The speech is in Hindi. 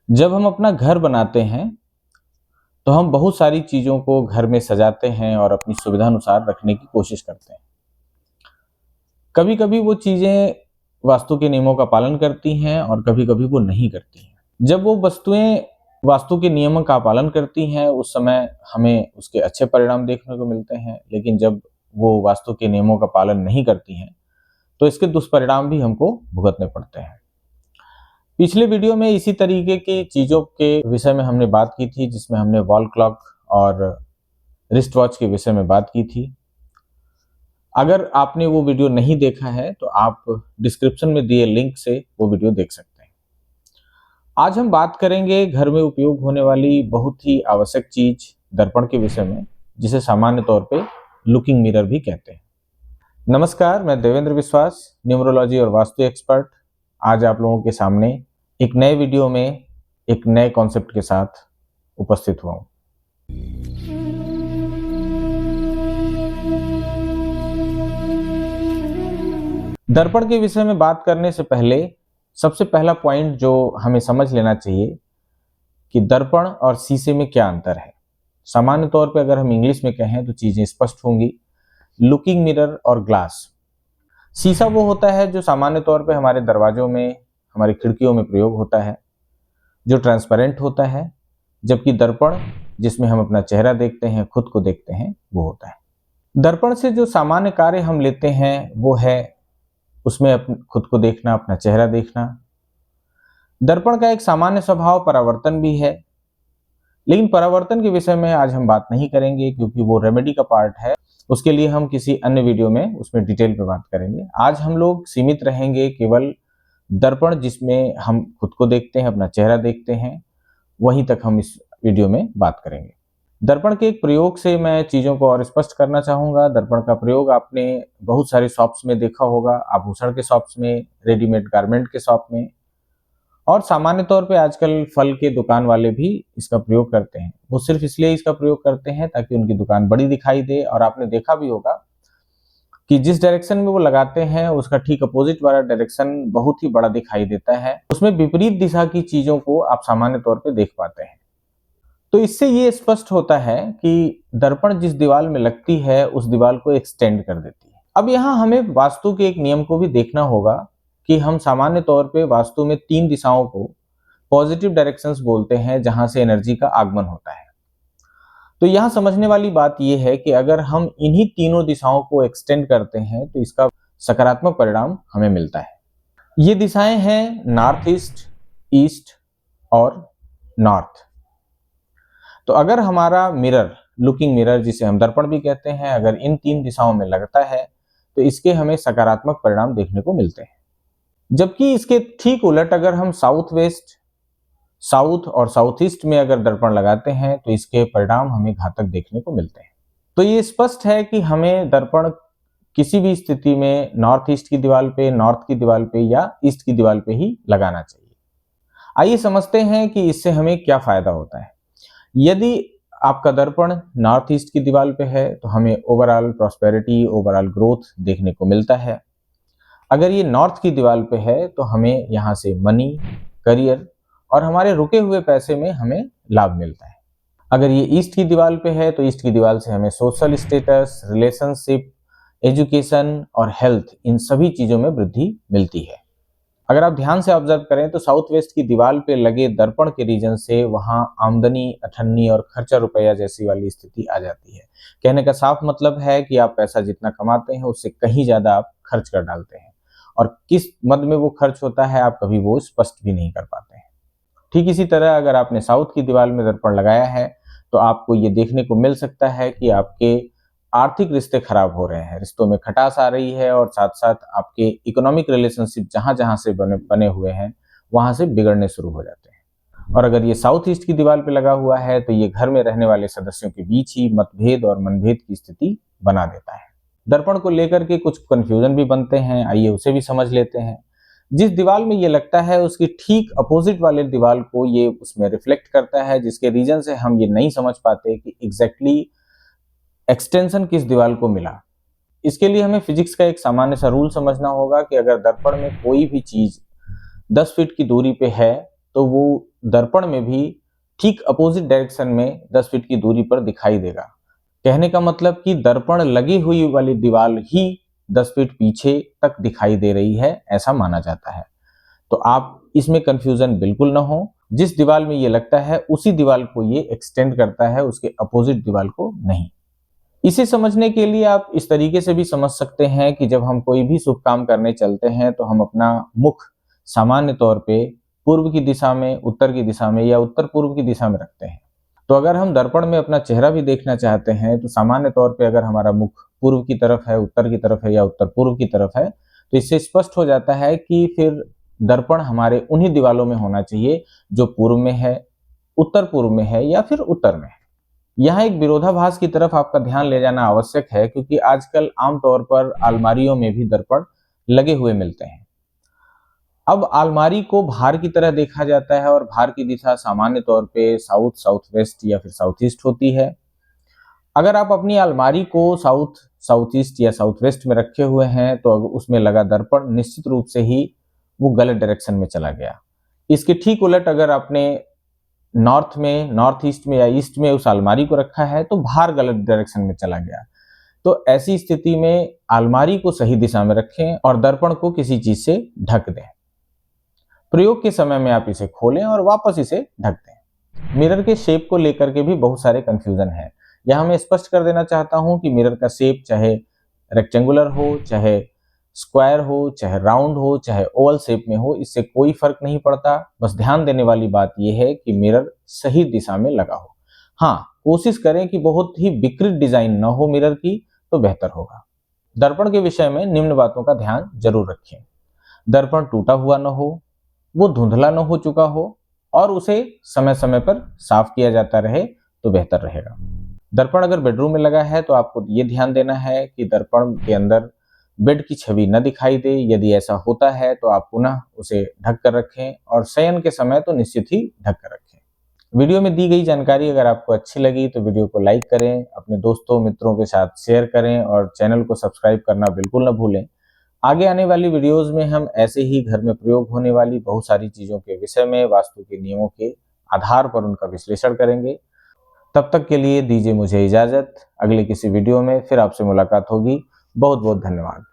जब हम अपना घर बनाते हैं तो हम बहुत सारी चीज़ों को घर में सजाते हैं और अपनी सुविधा अनुसार रखने की कोशिश करते हैं। कभी कभी वो चीज़ें वास्तु के नियमों का पालन करती हैं और कभी कभी वो नहीं करती हैं। जब वो वस्तुएं वास्तु के नियमों का पालन करती हैं उस समय हमें उसके अच्छे परिणाम देखने को मिलते हैं, लेकिन जब वो वास्तु के नियमों का पालन नहीं करती हैं तो इसके दुष्परिणाम भी हमको भुगतने पड़ते हैं। पिछले वीडियो में इसी तरीके की चीज़ों के विषय में हमने बात की थी, जिसमें हमने वॉल क्लॉक और रिस्ट वॉच के विषय में बात की थी। अगर आपने वो वीडियो नहीं देखा है तो आप डिस्क्रिप्शन में दिए लिंक से वो वीडियो देख सकते हैं। आज हम बात करेंगे घर में उपयोग होने वाली बहुत ही आवश्यक चीज दर्पण के विषय में, जिसे सामान्य तौर पे लुकिंग मिरर भी कहते हैं। नमस्कार, मैं देवेंद्र विश्वास, न्यूमरोलॉजी और वास्तु एक्सपर्ट, आज आप लोगों के सामने एक नए वीडियो में एक नए कॉन्सेप्ट के साथ उपस्थित हुआ हूं। दर्पण के विषय में बात करने से पहले सबसे पहला पॉइंट जो हमें समझ लेना चाहिए कि दर्पण और शीशे में क्या अंतर है। सामान्य तौर पे अगर हम इंग्लिश में कहें तो चीजें स्पष्ट होंगी। लुकिंग मिरर और ग्लास। शीशा वो होता है जो सामान्य तौर पे हमारे दरवाजों में, हमारी खिड़कियों में प्रयोग होता है, जो ट्रांसपेरेंट होता है, जबकि दर्पण जिसमें हम अपना चेहरा देखते हैं, खुद को देखते हैं, वो होता है। दर्पण से जो सामान्य कार्य हम लेते हैं वो है उसमें खुद को देखना, अपना चेहरा देखना। दर्पण का एक सामान्य स्वभाव परावर्तन भी है, लेकिन परावर्तन के विषय में आज हम बात नहीं करेंगे क्योंकि वो रेमेडी का पार्ट है। उसके लिए हम किसी अन्य वीडियो में उसमें डिटेल पे बात करेंगे। आज हम लोग सीमित रहेंगे केवल दर्पण जिसमें हम खुद को देखते हैं, अपना चेहरा देखते हैं, वहीं तक हम इस वीडियो में बात करेंगे। दर्पण के एक प्रयोग से मैं चीज़ों को और स्पष्ट करना चाहूँगा। दर्पण का प्रयोग आपने बहुत सारे शॉप्स में देखा होगा, आभूषण के शॉप्स में, रेडीमेड गारमेंट के शॉप में, और सामान्य तौर पे आजकल फल के दुकान वाले भी इसका प्रयोग करते हैं। वो सिर्फ इसलिए इसका प्रयोग करते हैं ताकि उनकी दुकान बड़ी दिखाई दे, और आपने देखा भी होगा कि जिस डायरेक्शन में वो लगाते हैं उसका ठीक अपोजिट वाला डायरेक्शन बहुत ही बड़ा दिखाई देता है। उसमें विपरीत दिशा की चीज़ों को आप सामान्य तौर पर देख पाते हैं। तो इससे ये स्पष्ट होता है कि दर्पण जिस दीवार में लगती है उस दीवार को एक्सटेंड कर देती है। अब यहाँ हमें वास्तु के एक नियम को भी देखना होगा कि हम सामान्य तौर पे वास्तु में 3 दिशाओं को पॉजिटिव डायरेक्शंस बोलते हैं जहां से एनर्जी का आगमन होता है। तो यहाँ समझने वाली बात यह है कि अगर हम इन्हीं तीनों दिशाओं को एक्सटेंड करते हैं तो इसका सकारात्मक परिणाम हमें मिलता है। ये दिशाएं हैं नॉर्थ ईस्ट, ईस्ट और नॉर्थ। तो अगर हमारा मिरर, लुकिंग मिरर जिसे हम दर्पण भी कहते हैं, अगर इन 3 दिशाओं में लगता है तो इसके हमें सकारात्मक परिणाम देखने को मिलते हैं। जबकि इसके ठीक उलट अगर हम साउथ वेस्ट, साउथ और साउथ ईस्ट में अगर दर्पण लगाते हैं तो इसके परिणाम हमें घातक देखने को मिलते हैं। तो ये स्पष्ट है कि हमें दर्पण किसी भी स्थिति में नॉर्थ ईस्ट की दीवार पे, नॉर्थ की दीवार पे या ईस्ट की दीवार पे ही लगाना चाहिए। आइए समझते हैं कि इससे हमें क्या फायदा होता है। यदि आपका दर्पण नॉर्थ ईस्ट की दीवार पे है तो हमें ओवरऑल प्रॉस्पेरिटी, ओवरऑल ग्रोथ देखने को मिलता है। अगर ये नॉर्थ की दीवार पे है तो हमें यहाँ से मनी, करियर और हमारे रुके हुए पैसे में हमें लाभ मिलता है। अगर ये ईस्ट की दीवार पे है तो ईस्ट की दीवार से हमें सोशल स्टेटस, रिलेशनशिप, एजुकेशन और हेल्थ, इन सभी चीज़ों में वृद्धि मिलती है। अगर आप ध्यान से ऑब्जर्व करें तो साउथ वेस्ट की दीवार पे लगे दर्पण के रीजन से वहां आमदनी, अठन्नी और खर्चा रुपया जैसी वाली स्थिति आ जाती है। कहने का साफ मतलब है कि आप पैसा जितना कमाते हैं उससे कहीं ज्यादा आप खर्च कर डालते हैं, और किस मद में वो खर्च होता है आप कभी वो स्पष्ट भी नहीं कर पाते हैं। ठीक इसी तरह अगर आपने साउथ की दीवार में दर्पण लगाया है तो आपको ये देखने को मिल सकता है कि आपके आर्थिक रिश्ते खराब हो रहे हैं, रिश्तों में खटास आ रही है, और साथ साथ आपके इकोनॉमिक रिलेशनशिप जहां जहां से बने हुए हैं वहां से बिगड़ने शुरू हो जाते हैं। और अगर ये साउथ ईस्ट की दीवार पे लगा हुआ है तो ये घर में रहने वाले सदस्यों के बीच ही मतभेद और मनभेद की स्थिति बना देता है। दर्पण को लेकर के कुछ कंफ्यूजन भी बनते हैं, आइए उसे भी समझ लेते हैं। जिस दीवार में ये लगता है उसकी ठीक अपोजिट वाले दीवार को ये उसमें रिफ्लेक्ट करता है, जिसके रीजन से हम ये नहीं समझ पाते कि एग्जैक्टली एक्सटेंशन किस दीवार को मिला। इसके लिए हमें फिजिक्स का एक सामान्य सा रूल समझना होगा कि अगर दर्पण में कोई भी चीज 10 फीट की दूरी पे है तो वो दर्पण में भी ठीक अपोजिट डायरेक्शन में 10 फीट की दूरी पर दिखाई देगा। कहने का मतलब कि दर्पण लगी हुई वाली दीवार ही 10 फीट पीछे तक दिखाई दे रही है, ऐसा माना जाता है। तो आप इसमें कंफ्यूजन बिल्कुल ना हो, जिस दीवार में ये लगता है उसी दीवार को ये एक्सटेंड करता है, उसके अपोजिट दीवार को नहीं। इसे समझने के लिए आप इस तरीके से भी समझ सकते हैं कि जब हम कोई भी शुभ काम करने चलते हैं तो हम अपना मुख सामान्य तौर पे पूर्व की दिशा में, उत्तर की दिशा में या उत्तर पूर्व की दिशा में रखते हैं। तो अगर हम दर्पण में अपना चेहरा भी देखना चाहते हैं तो सामान्य तौर पे अगर हमारा मुख पूर्व की तरफ है, उत्तर की तरफ है या उत्तर पूर्व की तरफ है, तो इससे स्पष्ट हो जाता है कि फिर दर्पण हमारे उन्हीं दीवालों में होना चाहिए जो पूर्व में है, उत्तर पूर्व में है या फिर उत्तर में है। यहाँ एक विरोधाभास की तरफ आपका ध्यान ले जाना आवश्यक है, क्योंकि आजकल आमतौर पर अलमारियों में भी दर्पण लगे हुए मिलते हैं। अब अलमारी को बाहर की तरह देखा जाता है और बाहर की दिशा सामान्य तौर पे साउथ, साउथ वेस्ट या फिर साउथ ईस्ट होती है। अगर आप अपनी अलमारी को साउथ, साउथ ईस्ट या साउथ वेस्ट में रखे हुए हैं तो उसमें लगा दर्पण निश्चित रूप से ही वो गलत डायरेक्शन में चला गया। इसके ठीक उलट अगर आपने नॉर्थ में, नॉर्थ ईस्ट में या ईस्ट में उस अलमारी को रखा है तो बाहर गलत डायरेक्शन में चला गया। तो ऐसी स्थिति में अलमारी को सही दिशा में रखें और दर्पण को किसी चीज से ढक दें। प्रयोग के समय में आप इसे खोलें और वापस इसे ढक दें। मिरर के शेप को लेकर के भी बहुत सारे कंफ्यूजन है। यहाँ मैं स्पष्ट कर देना चाहता हूं कि मिरर का शेप चाहे रेक्टेंगुलर हो, चाहे स्क्वायर हो, चाहे राउंड हो, चाहे ओवल शेप में हो, इससे कोई फर्क नहीं पड़ता। बस ध्यान देने वाली बात यह है कि मिरर सही दिशा में लगा हो। हाँ, कोशिश करें कि बहुत ही विकृत डिजाइन न हो मिरर की, तो बेहतर होगा। दर्पण के विषय में निम्न बातों का ध्यान जरूर रखें। दर्पण टूटा हुआ न हो, वो धुंधला न हो चुका हो और उसे समय समय पर साफ किया जाता रहे तो बेहतर रहेगा। दर्पण अगर बेडरूम में लगा है तो आपको ये ध्यान देना है कि दर्पण के अंदर बेड की छवि न दिखाई दे। यदि ऐसा होता है तो आप पुनः उसे ढक कर रखें और शयन के समय तो निश्चित ही ढक कर रखें। वीडियो में दी गई जानकारी अगर आपको अच्छी लगी तो वीडियो को लाइक करें, अपने दोस्तों मित्रों के साथ शेयर करें और चैनल को सब्सक्राइब करना बिल्कुल न भूलें। आगे आने वाली वीडियोस में हम ऐसे ही घर में प्रयोग होने वाली बहुत सारी चीजों के विषय में वास्तु के नियमों के आधार पर उनका विश्लेषण करेंगे। तब तक के लिए दीजिए मुझे इजाजत। अगले किसी वीडियो में फिर आपसे मुलाकात होगी। बहुत बहुत धन्यवाद।